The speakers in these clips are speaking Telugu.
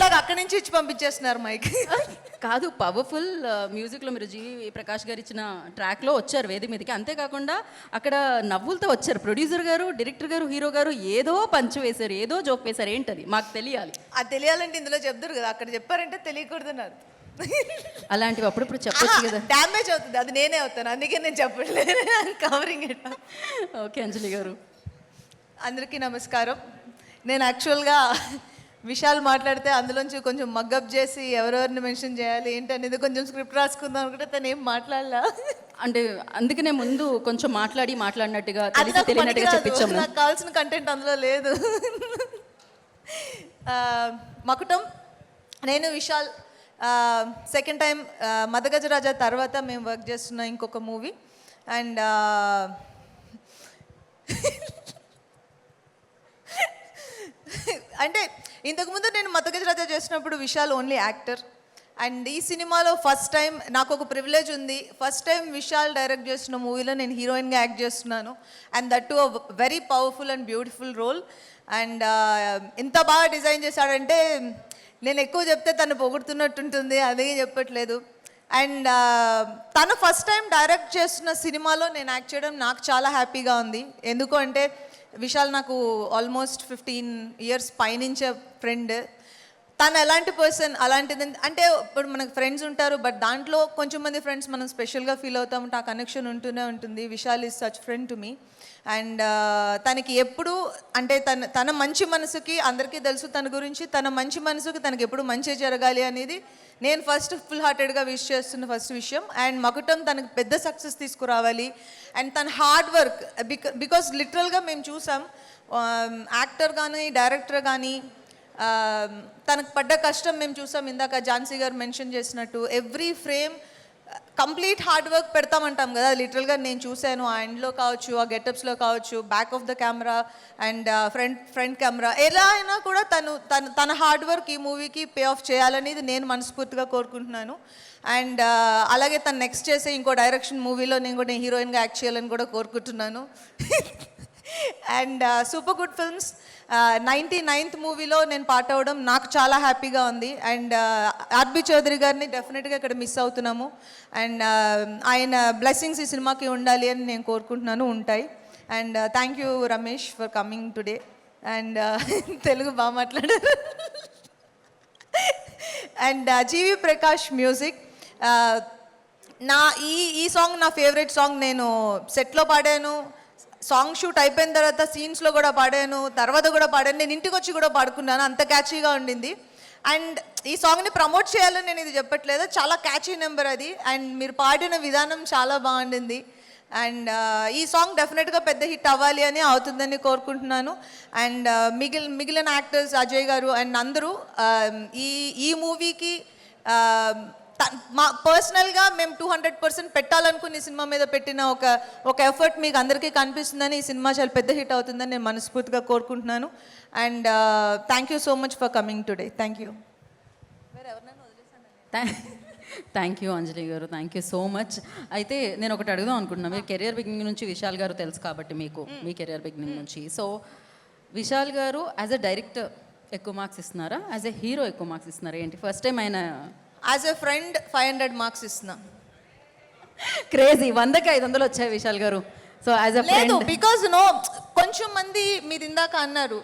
లాగా అక్కడి నుంచి ఇచ్చి పంపించేస్తున్నారు మైక్. కాదు, పవర్ఫుల్ మ్యూజిక్లో మీరు జీవి ప్రకాష్ గారు ఇచ్చిన ట్రాక్లో వచ్చారు వేది మీదకి. అంతేకాకుండా అక్కడ నవ్వులతో వచ్చారు. ప్రొడ్యూసర్ గారు, డైరెక్టర్ గారు, హీరో గారు ఏదో పంచు వేశారు, ఏదో జోక్ వేశారు. ఏంటది మాకు తెలియాలి. అది తెలియాలంటే ఇందులో చెప్తారు కదా, అక్కడ చెప్పారంటే తెలియకూడదన్నారు. అలాంటివి అప్పుడప్పుడు చెప్పొచ్చు కదా. డ్యామేజ్ అవుతుంది, అది నేనే అవుతాను, అందుకే నేను చెప్పట్లేదు. Covering it. ఓకే అంజలి గారు. అందరికీ నమస్కారం. నేను యాక్చువల్గా విశాల్ మాట్లాడితే అందులోంచి కొంచెం మగ్గప్ చేసి ఎవరెవరిని మెన్షన్ చేయాలి ఏంటనేది కొంచెం స్క్రిప్ట్ రాసుకుందాం అనుకుంటే తను ఏం మాట్లాడలా. అంటే అందుకనే ముందు కొంచెం మాట్లాడినట్టుగా తెలియనట్టుగా చెప్పించాము. నాకు కావాల్సిన కంటెంట్ అందులో లేదు. మకుటం, నేను విశాల్ సెకండ్ టైం మదగజరాజా తర్వాత మేము వర్క్ చేస్తున్న ఇంకొక మూవీ. అండ్ అంటే ఇంతకుముందు నేను మదగజరాజా చేసినప్పుడు విశాల్ ఓన్లీ యాక్టర్. అండ్ ఈ సినిమాలో ఫస్ట్ టైం నాకు ఒక ప్రివిలేజ్ ఉంది. ఫస్ట్ టైం విశాల్ డైరెక్ట్ చేస్తున్న మూవీలో నేను హీరోయిన్గా యాక్ట్ చేస్తున్నాను. And that to a very powerful and beautiful role. And ఎంత బాగా డిజైన్ చేశాడంటే నేను ఎక్కువ చెప్తే తను పొగుడుతున్నట్టుంటుంది, అదే చెప్పట్లేదు. అండ్ తను ఫస్ట్ టైం డైరెక్ట్ చేస్తున్న సినిమాలో నేను యాక్ట్ చేయడం నాకు చాలా హ్యాపీగా ఉంది. ఎందుకు అంటే విశాల్ నాకు ఆల్మోస్ట్ 15 years పైనుంచే ఫ్రెండ్. తను ఎలాంటి పర్సన్, అలాంటిది అంటే ఇప్పుడు మనకు ఫ్రెండ్స్ ఉంటారు, బట్ దాంట్లో కొంచెం మంది ఫ్రెండ్స్ మనం స్పెషల్గా ఫీల్ అవుతాం, ఆ కనెక్షన్ ఉంటూనే ఉంటుంది. Vishal is such friend to me. And తనకి ఎప్పుడు అంటే తన మంచి మనసుకి, అందరికీ తెలుసు తన గురించి, తన మంచి మనసుకి తనకి ఎప్పుడు మంచి జరగాలి అనేది నేను ఫస్ట్ ఫుల్ హార్టెడ్గా విష్ చేస్తున్న ఫస్ట్ విషయం. అండ్ మకుటం తనకు పెద్ద సక్సెస్ తీసుకురావాలి. అండ్ తన హార్డ్ వర్క్ బికాస్ లిటరల్గా మేము చూసాం, యాక్టర్ కానీ డైరెక్టర్ కానీ తనకు పడ్డ కష్టం మేము చూసాం. ఇందాక ఝాన్సీ గారు మెన్షన్ చేసినట్టు every frame complete hard work పెడతామంటాం కదా, లిటరల్గా నేను చూశాను. ఆ ఎండ్లో కావచ్చు, ఆ గెటప్స్లో కావచ్చు, back of the camera and front camera, ఎలా అయినా కూడా తన హార్డ్ వర్క్ ఈ మూవీకి పే ఆఫ్ చేయాలనేది నేను మనస్ఫూర్తిగా కోరుకుంటున్నాను. అండ్ అలాగే తను నెక్స్ట్ చేసే ఇంకో డైరెక్షన్ మూవీలో నేను కూడా హీరోయిన్గా యాక్ట్ చేయాలని కూడా కోరుకుంటున్నాను. And super good films 99th మూవీలో నేను పార్ట్ అవ్వడం నాకు చాలా హ్యాపీగా ఉంది. అండ్ ఆర్బి చౌదరి గారిని డెఫినెట్గా ఇక్కడ మిస్ అవుతున్నాము. అండ్ ఆయన బ్లెస్సింగ్స్ ఈ సినిమాకి ఉండాలి అని నేను కోరుకుంటున్నాను, ఉంటాయి. And thank you Ramesh for coming today. And Telugu బాగా మాట్లాడారు. And GV Prakash music. ఈ సాంగ్ నా ఫేవరెట్ సాంగ్. నేను సెట్లో పాడాను, సాంగ్ షూట్ అయిపోయిన తర్వాత సీన్స్లో కూడా పాడాను, తర్వాత కూడా పాడాను, నేను ఇంటికి వచ్చి కూడా పాడుకున్నాను, అంత క్యాచీగా ఉండింది. అండ్ ఈ సాంగ్ని ప్రమోట్ చేయాలని నేను ఇది చెప్పట్లేదు, చాలా క్యాచీ నెంబర్ అది. అండ్ మీరు పాడిన విధానం చాలా బాగుండింది. అండ్ ఈ సాంగ్ డెఫినెట్గా పెద్ద హిట్ అవ్వాలి అని, అవుతుందని కోరుకుంటున్నాను. అండ్ మిగిలిన యాక్టర్స్ అజయ్ గారు అండ్ అందరూ ఈ మూవీకి మా పర్సనల్గా మేము 200% పెట్టాలనుకుని ఈ సినిమా మీద పెట్టిన ఒక ఎఫర్ట్ మీకు అందరికీ కనిపిస్తుందని, ఈ సినిమా చాలా పెద్ద హిట్ అవుతుందని నేను మనస్ఫూర్తిగా కోరుకుంటున్నాను. And thank you so much for coming today. Thank you. Thank you Anjali గారు, థ్యాంక్ యూ సో మచ్. అయితే నేను ఒకటి అడుగుదాం అనుకుంటున్నాను. మీరు కెరియర్ బిగినింగ్ నుంచి విశాల్ గారు తెలుసు కాబట్టి మీకు మీ కెరియర్ బిగినింగ్ నుంచి, సో విశాల్ గారు యాజ్ ఎ డైరెక్టర్ ఎక్కువ మార్క్స్ ఇస్తున్నారా, యాజ్ ఎ హీరో ఎక్కువ మార్క్స్ ఇస్తున్నారా, ఏంటి? ఫస్ట్ టైం ఆయన యాజ్ ఎ ఫ్రెండ్ 500 మార్క్స్ ఇస్తున్నా. క్రేజీ, 100కి 500 వచ్చాయి విశాల్ గారు. So as a friend, because కొంచెం మంది మీరు ఇందాక అన్నారు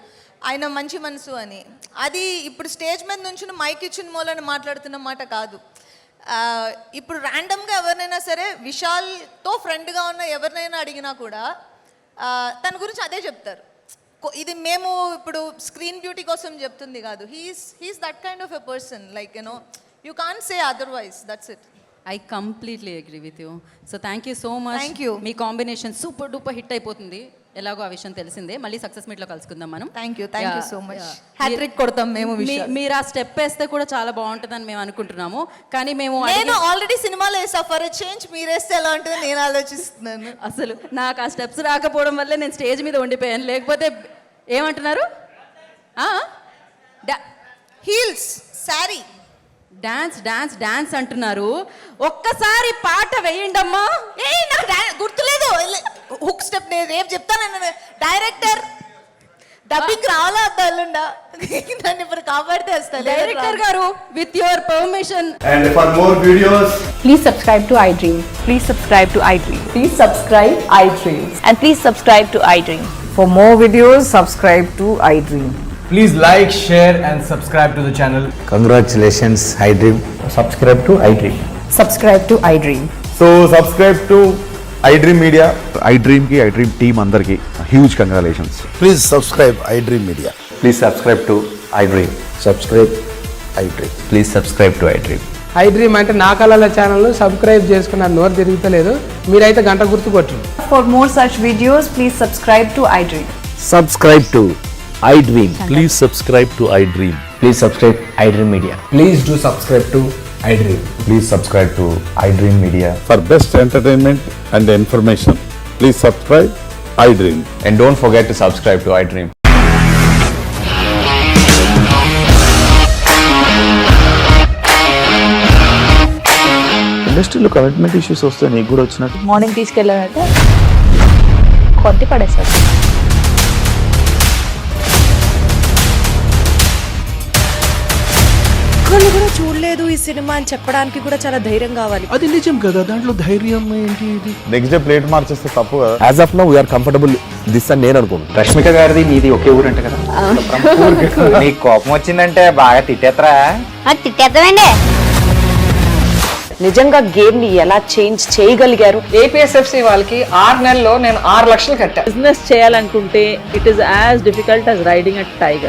ఆయన మంచి మనసు అని, అది ఇప్పుడు స్టేజ్ మీద నుంచి మైక్ ఇచ్చిన మూలని మాట్లాడుతున్న మాట కాదు. ఇప్పుడు ర్యాండమ్గా ఎవరినైనా సరే విశాల్తో ఫ్రెండ్గా ఉన్న ఎవరినైనా అడిగినా కూడా తన గురించి అదే చెప్తారు. ఇది మేము ఇప్పుడు స్క్రీన్ బ్యూటీ కోసం చెప్తుంది కాదు, he's that kind of a person, like you can't say otherwise, that's it. I completely agree with you. So thank you so much. Thank you. Me combination super duper hit అయిపోతుంది, ఎలాగో ఆ విషయం తెలిసిందే. మళ్ళీ సక్సెస్ మీట్లో కలుసుకుందాం మనం. Thank you so much. Hattrick కొడతాం మేము. మీరు ఆ స్టెప్ వేస్తే కూడా చాలా బాగుంటుందని మేము అనుకుంటున్నాము, కానీ నేను ఆల్రెడీ సినిమాలో వేసా, ఫర్ ఎ చేంజ్ మీరు వేస్తే ఎలా ఉంటుందో నేను ఆలోచిస్తున్నాను. అసలు నాకు ఆ స్టెప్స్ రాకపోవడం వల్లే నేను స్టేజ్ మీద ఉండిపోయాను, లేకపోతే ఏమంటున్నారు, heels, sari, dance dance dance అంటున్నారు. ఒక్కసారి పాట వేయండి అమ్మా. నాకు గుర్తులేదు, హుక్ స్టెప్ నేను రేపు చెప్తాను. డైరెక్టర్ డబ్బింగ్ రావాలా అల్లుండా నన్ను ఇప్పుడు కాపాడితే వస్తాను డైరెక్టర్ గారు with your permission And for more videos, Please subscribe to iDream. Please subscribe to iDream. Please subscribe iDream. And please subscribe to iDream. For more videos, subscribe to iDream. Please like, share and subscribe to the channel. Congratulations, iDream. Subscribe to iDream. Subscribe to iDream. so subscribe to iDream Media. iDream ki iDream team andarki huge congratulations. Please subscribe iDream Media. Please subscribe to iDream. Subscribe iDream. Please subscribe to iDream. iDream అంటే నా కళల ఛానల్ సబ్స్క్రైబ్ చేసుకున్న నోరు తిరుగుతలేదు మీరైతే గంట గుర్తు కొట్టండి. For more such videos, please subscribe to iDream. Subscribe to iDream. Please subscribe to iDream. Please subscribe iDream Media. Please do subscribe to iDream. Please subscribe to iDream Media. For best entertainment and information, please subscribe iDream. And don't forget to subscribe to iDream. ఇండస్ట్రీలో కమిట్మెంట్ ఇష్యూస్ వస్తే నీకు కూడా వచ్చినట్టు మార్నింగ్ తీసుకెళ్ళాలంటే కొద్ది పడేస్తారు. ఒక్కళ్ళు కూడా చూడలేదు ఈ సినిమా అని చెప్పడానికి కూడా చాలా ధైర్యం కావాలి. అది నిజం కదా, దాంట్లో ధైర్యం ఏంటి ఇది? నెక్స్ట్ డే ప్లేట్ మార్చేస్తే తప్పు కదా. As of now we are comfortable this అని నేను అనుకుంటున్నాను. రష్మిక గారిది మీది ఒకే ఊరంట కదా. నీకు కోపం వచ్చిందంటే బాగా తిట్టేత్తరా? తిట్టేద్దామండి. నిజంగా గేమ్ ని ఎలా చేంజ్ చేయగలిగారు? ఏపీఎస్ఎఫ్సి వాళ్ళకి 6 నెలల్లో నేను 6 లక్షలు కట్టా. బిజినెస్ చేయాలనుకుంటే it is as difficult as riding a tiger.